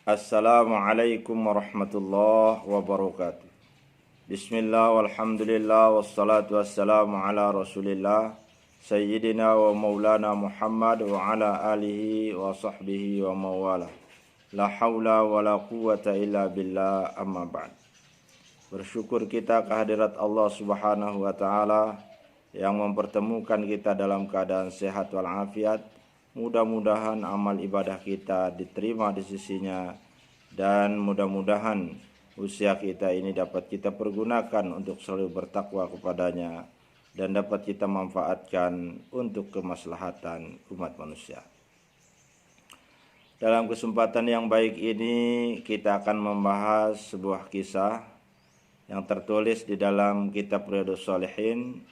Assalamualaikum warahmatullahi wabarakatuh. Bismillah walhamdulillah wassalatu wassalamu ala rasulillah Sayyidina wa maulana Muhammad wa ala alihi wa sahbihi wa mawala. La hawla wa la quwwata illa billah, amma ba'd. Bersyukur kita kehadirat Allah subhanahu wa ta'ala yang mempertemukan kita dalam keadaan sehat walafiat. Mudah-mudahan amal ibadah kita diterima di sisinya, dan mudah-mudahan usia kita ini dapat kita pergunakan untuk selalu bertakwa kepadanya dan dapat kita manfaatkan untuk kemaslahatan umat manusia. Dalam kesempatan yang baik ini kita akan membahas sebuah kisah yang tertulis di dalam kitab Riyadhus Shalihin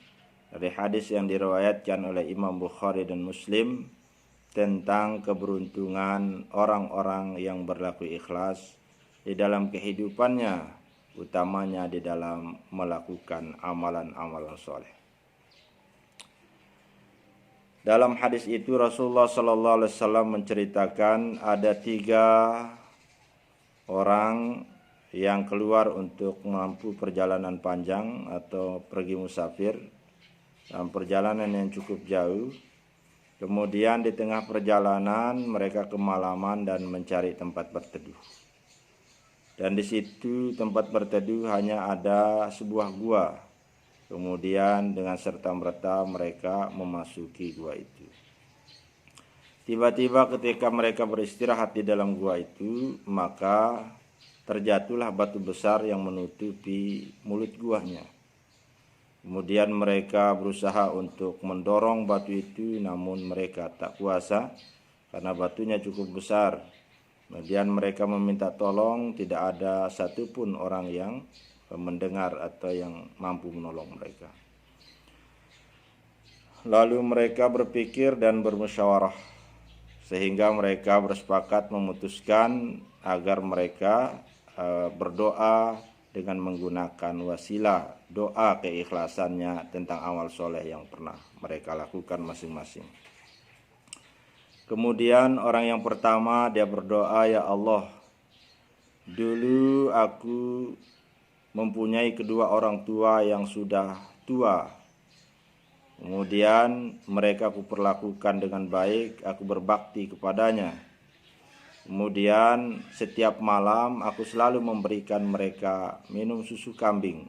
dari hadis yang diriwayatkan oleh Imam Bukhari dan Muslim tentang keberuntungan orang-orang yang berlaku ikhlas di dalam kehidupannya, utamanya di dalam melakukan amalan-amalan soleh. Dalam hadis itu Rasulullah SAW menceritakan ada 3 orang yang keluar untuk menempuh perjalanan panjang atau pergi musafir dalam perjalanan yang cukup jauh. Kemudian di tengah perjalanan mereka kemalaman dan mencari tempat berteduh. Dan di situ tempat berteduh hanya ada sebuah gua. Kemudian dengan serta-merta mereka memasuki gua itu. Tiba-tiba ketika mereka beristirahat di dalam gua itu, maka terjatuhlah batu besar yang menutupi mulut guanya. Kemudian mereka berusaha untuk mendorong batu itu, namun mereka tak kuasa karena batunya cukup besar. Kemudian mereka meminta tolong, tidak ada satupun orang yang mendengar atau yang mampu menolong mereka. Lalu mereka berpikir dan bermusyawarah, sehingga mereka bersepakat memutuskan agar mereka berdoa dengan menggunakan wasilah doa keikhlasannya tentang amal soleh yang pernah mereka lakukan masing-masing. Kemudian orang yang pertama dia berdoa, ya Allah, dulu aku mempunyai kedua orang tua yang sudah tua. Kemudian mereka aku perlakukan dengan baik, aku berbakti kepadanya. Kemudian setiap malam aku selalu memberikan mereka minum susu kambing.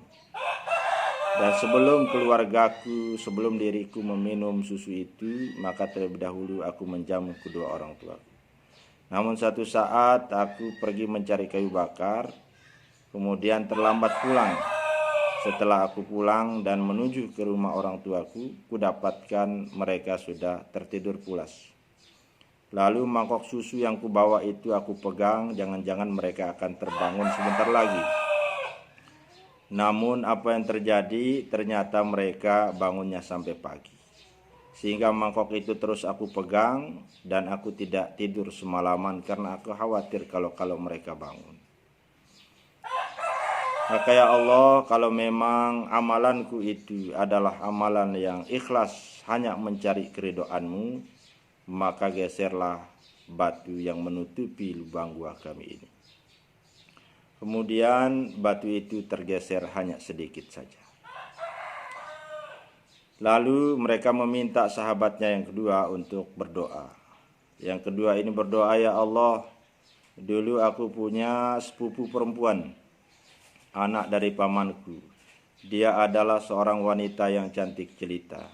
Dan sebelum keluargaku, sebelum diriku meminum susu itu, maka terlebih dahulu aku menjamu kedua orang tuaku. Namun satu saat aku pergi mencari kayu bakar, kemudian terlambat pulang. Setelah aku pulang dan menuju ke rumah orang tuaku, kudapatkan mereka sudah tertidur pulas. Lalu mangkok susu yang kubawa itu aku pegang, jangan-jangan mereka akan terbangun sebentar lagi. Namun apa yang terjadi, ternyata mereka bangunnya sampai pagi. Sehingga mangkok itu terus aku pegang dan aku tidak tidur semalaman karena aku khawatir kalau mereka bangun. Maka ya Allah, kalau memang amalanku itu adalah amalan yang ikhlas hanya mencari keridhaan-Mu, maka geserlah batu yang menutupi lubang gua kami ini. Kemudian batu itu tergeser hanya sedikit saja. Lalu mereka meminta sahabatnya yang kedua untuk berdoa. Yang kedua ini berdoa, ya Allah, dulu aku punya sepupu perempuan, anak dari pamanku. Dia adalah seorang wanita yang cantik jelita.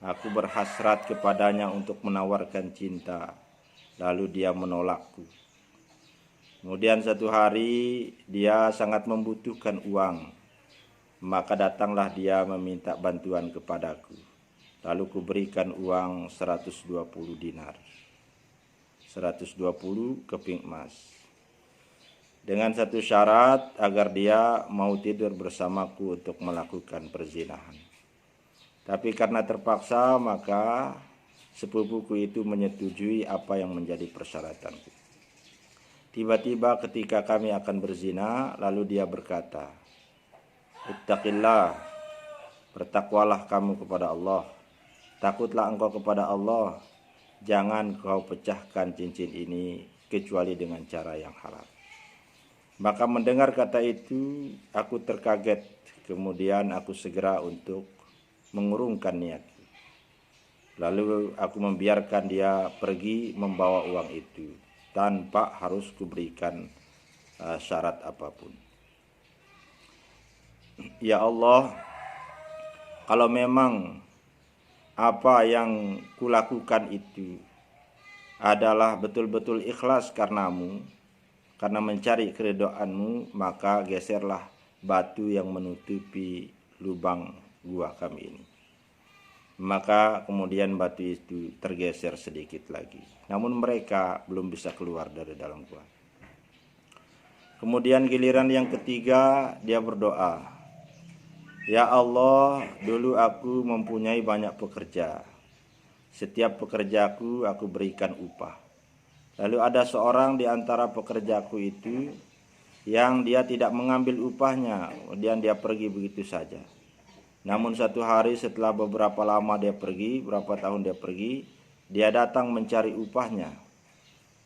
Aku berhasrat kepadanya untuk menawarkan cinta, lalu dia menolakku. Kemudian satu hari dia sangat membutuhkan uang, maka datanglah dia meminta bantuan kepadaku. Lalu kuberikan uang 120 dinar, 120 keping emas, dengan satu syarat agar dia mau tidur bersamaku untuk melakukan perzinahan. Tapi karena terpaksa, maka sepupuku itu menyetujui apa yang menjadi persyaratanku. Tiba-tiba ketika kami akan berzina, lalu dia berkata, Ittaqillah, bertakwalah kamu kepada Allah. Takutlah engkau kepada Allah. Jangan kau pecahkan cincin ini kecuali dengan cara yang halal. Maka mendengar kata itu, aku terkaget. Kemudian aku segera untuk mengurungkan niat. Lalu aku membiarkan dia pergi membawa uang itu tanpa harus kuberikan syarat apapun. Ya Allah, kalau memang apa yang kulakukan itu adalah betul-betul ikhlas karenamu, karena mencari keridhaan-Mu, maka geserlah batu yang menutupi lubang gua kami ini. Maka kemudian batu itu tergeser sedikit lagi. Namun mereka belum bisa keluar dari dalam gua. Kemudian giliran yang ketiga dia berdoa, ya Allah, dulu aku mempunyai banyak pekerja. Setiap pekerjaku aku berikan upah. Lalu ada seorang di antara pekerjaku itu yang dia tidak mengambil upahnya, kemudian dia pergi begitu saja. Namun satu hari setelah beberapa lama dia pergi, berapa tahun dia pergi, dia datang mencari upahnya.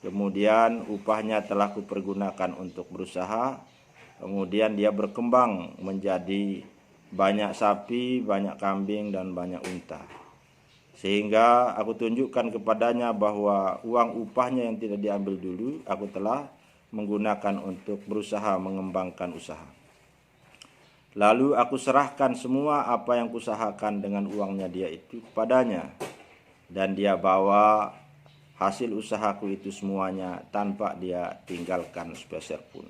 Kemudian upahnya telah kupergunakan untuk berusaha. Kemudian dia berkembang menjadi banyak sapi, banyak kambing, dan banyak unta. Sehingga aku tunjukkan kepadanya bahwa uang upahnya yang tidak diambil dulu, aku telah menggunakan untuk berusaha mengembangkan usaha. Lalu aku serahkan semua apa yang kusahakan dengan uangnya dia itu kepadanya. Dan dia bawa hasil usahaku itu semuanya tanpa dia tinggalkan sepeser pun.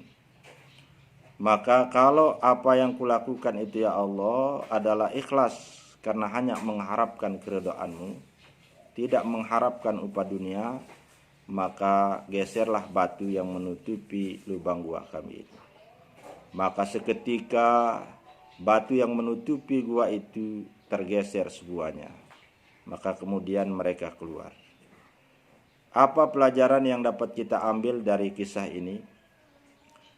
Maka kalau apa yang kulakukan itu ya Allah adalah ikhlas karena hanya mengharapkan keridhaan-Mu, tidak mengharapkan upah dunia, maka geserlah batu yang menutupi lubang gua kami itu. Maka seketika batu yang menutupi gua itu tergeser semuanya. Maka kemudian mereka keluar. Apa pelajaran yang dapat kita ambil dari kisah ini?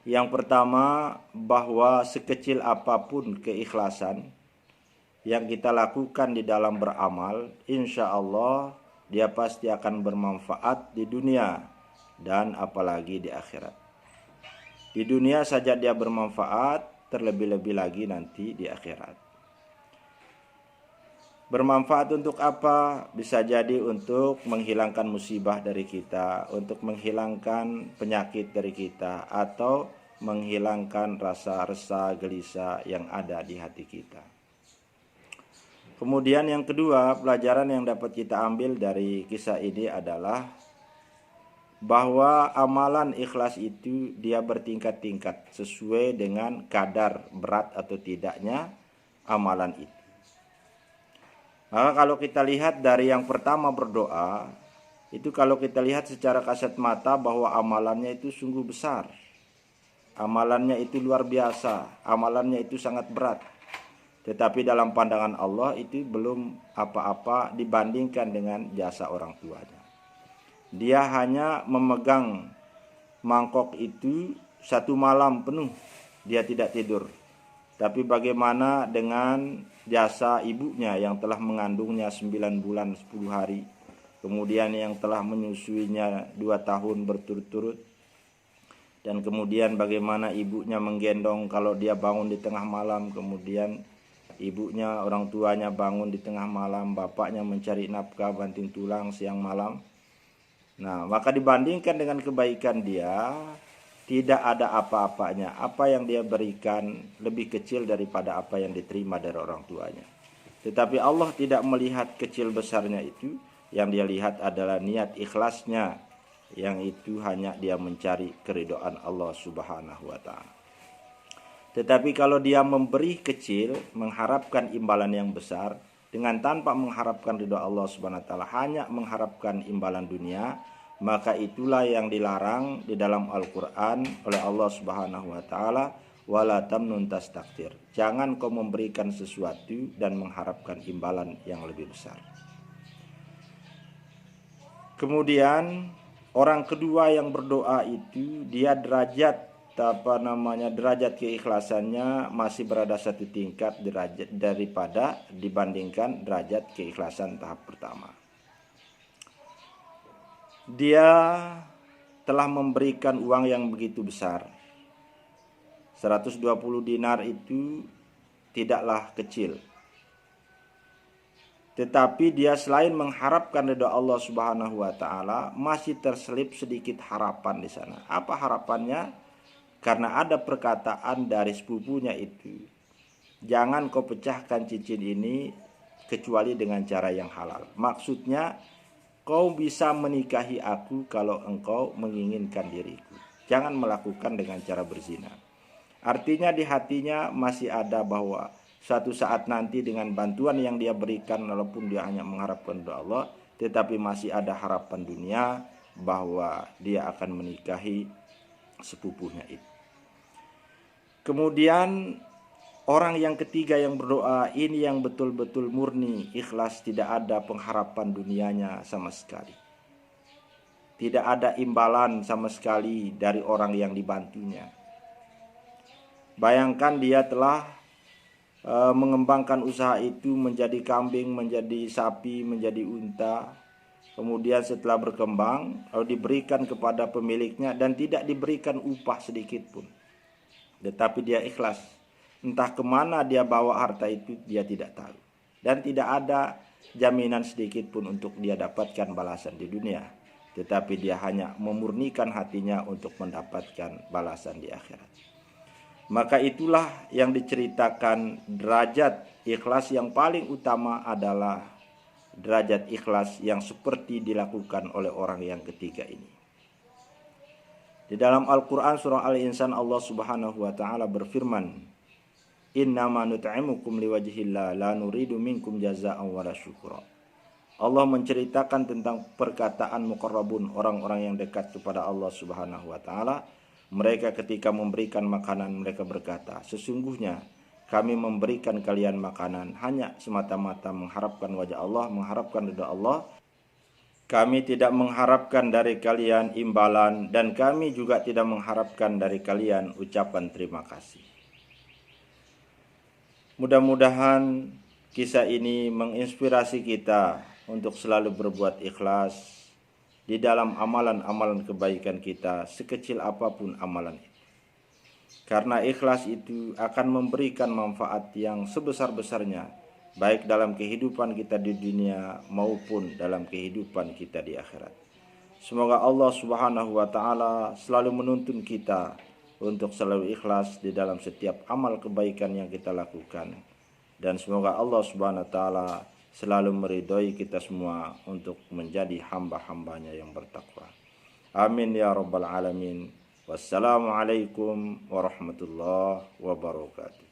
Yang pertama, bahwa sekecil apapun keikhlasan yang kita lakukan di dalam beramal, insya Allah dia pasti akan bermanfaat di dunia dan apalagi di akhirat. Di dunia saja dia bermanfaat, terlebih-lebih lagi nanti di akhirat. Bermanfaat untuk apa? Bisa jadi untuk menghilangkan musibah dari kita, untuk menghilangkan penyakit dari kita, atau menghilangkan rasa resah, gelisah yang ada di hati kita. Kemudian yang kedua, pelajaran yang dapat kita ambil dari kisah ini adalah bahwa amalan ikhlas itu dia bertingkat-tingkat sesuai dengan kadar berat atau tidaknya amalan itu. Maka kalau kita lihat dari yang pertama berdoa, itu kalau kita lihat secara kasat mata bahwa amalannya itu sungguh besar. Amalannya itu luar biasa, amalannya itu sangat berat. Tetapi dalam pandangan Allah itu belum apa-apa dibandingkan dengan jasa orang tuanya. Dia hanya memegang mangkok itu satu malam penuh, dia tidak tidur. Tapi bagaimana dengan jasa ibunya yang telah mengandungnya 9 bulan 10 hari, kemudian yang telah menyusuinya 2 tahun berturut-turut, dan kemudian bagaimana ibunya menggendong kalau dia bangun di tengah malam, kemudian ibunya, orang tuanya bangun di tengah malam, bapaknya mencari nafkah banting tulang siang malam. Nah, maka dibandingkan dengan kebaikan dia, tidak ada apa-apanya. Apa yang dia berikan lebih kecil daripada apa yang diterima dari orang tuanya. Tetapi Allah tidak melihat kecil besarnya itu, yang dia lihat adalah niat ikhlasnya, yang itu hanya dia mencari keridhaan Allah Subhanahu wa ta'ala. Tetapi kalau dia memberi kecil, mengharapkan imbalan yang besar, dengan tanpa mengharapkan ridha Allah Subhanahu wa ta'ala, hanya mengharapkan imbalan dunia, maka itulah yang dilarang di dalam Al-Quran oleh Allah Subhanahu wa ta'ala, wala tamnun tastakthir. Jangan kau memberikan sesuatu dan mengharapkan imbalan yang lebih besar. Kemudian orang kedua yang berdoa itu, dia derajat keikhlasannya masih berada satu tingkat derajat daripada dibandingkan derajat keikhlasan tahap pertama. Dia telah memberikan uang yang begitu besar. 120 dinar itu tidaklah kecil. Tetapi dia selain mengharapkan ridha Allah Subhanahu wa taala, masih terselip sedikit harapan di sana. Apa harapannya? Karena ada perkataan dari sepupunya itu, jangan kau pecahkan cincin ini kecuali dengan cara yang halal. Maksudnya, kau bisa menikahi aku kalau engkau menginginkan diriku. Jangan melakukan dengan cara berzina. Artinya di hatinya masih ada bahwa suatu saat nanti dengan bantuan yang dia berikan, walaupun dia hanya mengharapkan doa Allah, tetapi masih ada harapan dunia bahwa dia akan menikahi sepupunya itu. Kemudian orang yang ketiga yang berdoa ini yang betul-betul murni, ikhlas, tidak ada pengharapan dunianya sama sekali. Tidak ada imbalan sama sekali dari orang yang dibantunya. Bayangkan dia telah mengembangkan usaha itu menjadi kambing, menjadi sapi, menjadi unta. Kemudian setelah berkembang lalu diberikan kepada pemiliknya dan tidak diberikan upah sedikit pun. Tetapi dia ikhlas. Entah kemana dia bawa harta itu dia tidak tahu. Dan tidak ada jaminan sedikit pun untuk dia dapatkan balasan di dunia. Tetapi dia hanya memurnikan hatinya untuk mendapatkan balasan di akhirat. Maka itulah yang diceritakan derajat ikhlas yang paling utama adalah derajat ikhlas yang seperti dilakukan oleh orang yang ketiga ini. Di dalam Al-Quran surah Al-Insan Allah Subhanahu wa ta'ala berfirman, innama nut'imukum liwajhillah la nuridu minkum jazaa'an wala syukra. Allah menceritakan tentang perkataan muqarrabun, orang-orang yang dekat kepada Allah Subhanahu wa taala. Mereka ketika memberikan makanan mereka berkata, sesungguhnya kami memberikan kalian makanan hanya semata-mata mengharapkan wajah Allah, mengharapkan ridha Allah. Kami tidak mengharapkan dari kalian imbalan dan kami juga tidak mengharapkan dari kalian ucapan terima kasih. Mudah-mudahan kisah ini menginspirasi kita untuk selalu berbuat ikhlas di dalam amalan-amalan kebaikan kita, sekecil apapun amalan itu. Karena ikhlas itu akan memberikan manfaat yang sebesar-besarnya, baik dalam kehidupan kita di dunia maupun dalam kehidupan kita di akhirat. Semoga Allah Subhanahu wa ta'ala selalu menuntun kita untuk selalu ikhlas di dalam setiap amal kebaikan yang kita lakukan. Dan semoga Allah Subhanahu wa ta'ala selalu meridhoi kita semua untuk menjadi hamba-hambanya yang bertakwa. Amin ya rabbal alamin. Wassalamualaikum warahmatullahi wabarakatuh.